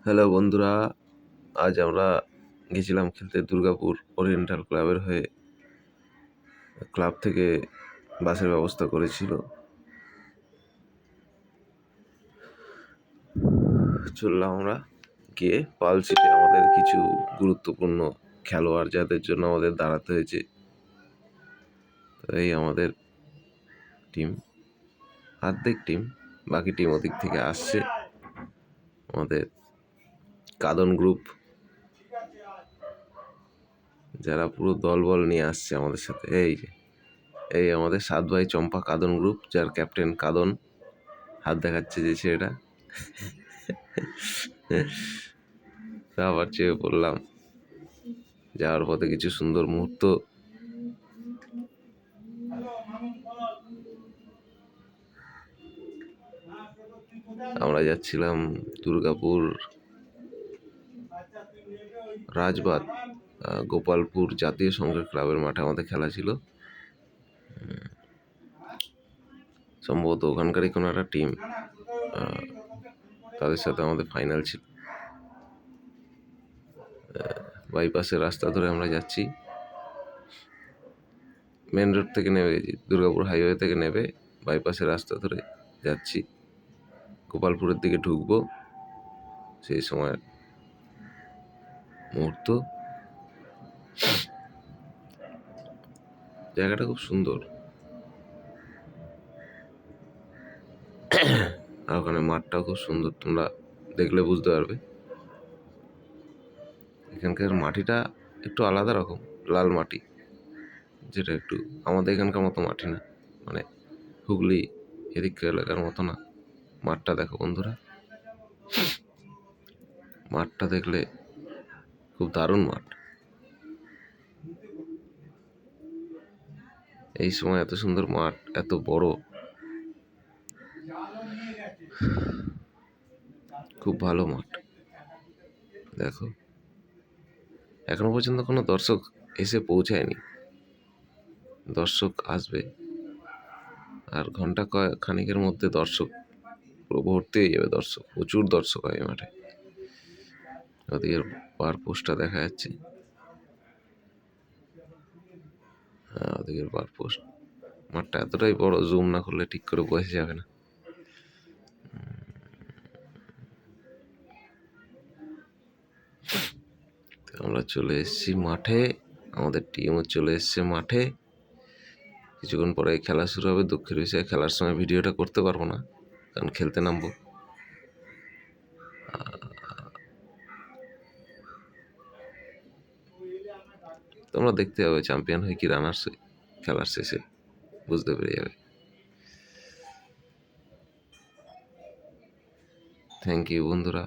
Hello বন্ধুরা, আজ আমরা গেছিলাম খেলতে দুর্গাপুর ওরিয়েন্টাল ক্লাবের হয়ে। ক্লাব থেকে বাসের ব্যবস্থা করেছিল। চললাম আমরা, গিয়ে পালসিটে আমাদের কিছু গুরুত্বপূর্ণ খেলোয়াড় যাদের জন্য আমাদের দাঁড়াতে হয়েছে। তো এই আমাদের টিম, অর্ধেক টিম, বাকি টিম ওদিক থেকে আসছে। আমাদের কাদন গ্রুপ, যারা পুরো দলবল নিয়ে আসছে আমাদের সাথে। এই আমাদের 7 ভাই চম্পা কাদন গ্রুপ, যার ক্যাপ্টেন কাদন হাত দেখাচ্ছে যে ছেলেটা। আবার চেয়ে পড়লাম। যাওয়ার পথে কিছু সুন্দর মুহূর্ত। আমরা যাচ্ছিলাম দুর্গাপুর রাজবাগ গোপালপুর জাতীয় সংঘের ক্লাবের মাঠে আমাদের খেলা ছিল। সম্ভবত ওখানকারই কোনো একটা টিম, তাদের সাথে আমাদের ফাইনাল ছিল। বাইপাসের রাস্তা ধরে আমরা যাচ্ছি, মেন রোড থেকে নেমে গেছি, দুর্গাপুর হাইওয়ে থেকে নেমে বাইপাসের রাস্তা ধরে যাচ্ছি, গোপালপুরের দিকে ঢুকবো। সেই সময় মুহূর্ত, জায়গাটা খুব সুন্দর, আর ওখানে মাঠটাও খুব সুন্দর, তোমরা দেখলে বুঝতে পারবে। এখানকার মাটিটা একটু আলাদা রকম, লাল মাটি, যেটা একটু আমাদের এখানকার মতো মাটি না, মানে হুগলি এদিককার এলাকার মতো না। মাঠটা দেখো বন্ধুরা, মাঠটা দেখলে খুব দারুণ মাঠ। এই সময় এত সুন্দর মাঠ, এত বড়, খুব ভালো মাঠ। দেখো, এখনো পর্যন্ত কোনো দর্শক এসে পৌঁছায়নি। দর্শক আসবে, আর ঘন্টা খানিকের মধ্যে দর্শক পুরো ভর্তি হয়ে যাবে। দর্শক, প্রচুর দর্শক হয় মাঠে। ওদিকের বার পোস্টটা দেখা যাচ্ছে, ওদিকের বার পোস্ট। মাঠটা এতটাই বড়, জুম না করলে ঠিক করে বোঝা যাবে না। আমরা চলে এসেছি মাঠে, আমাদের টিমও চলে এসছে মাঠে। কিছুক্ষণ পরে খেলা শুরু হবে। দুঃখের বিষয়ে খেলার সময় ভিডিওটা করতে পারবো না, কারণ খেলতে নামবো। তোমরা দেখতে হবে চ্যাম্পিয়ন হয়ে কি রানার্স হয়ে, খেলার শেষে বুঝতে পেরে যাবে। থ্যাংক ইউ বন্ধুরা।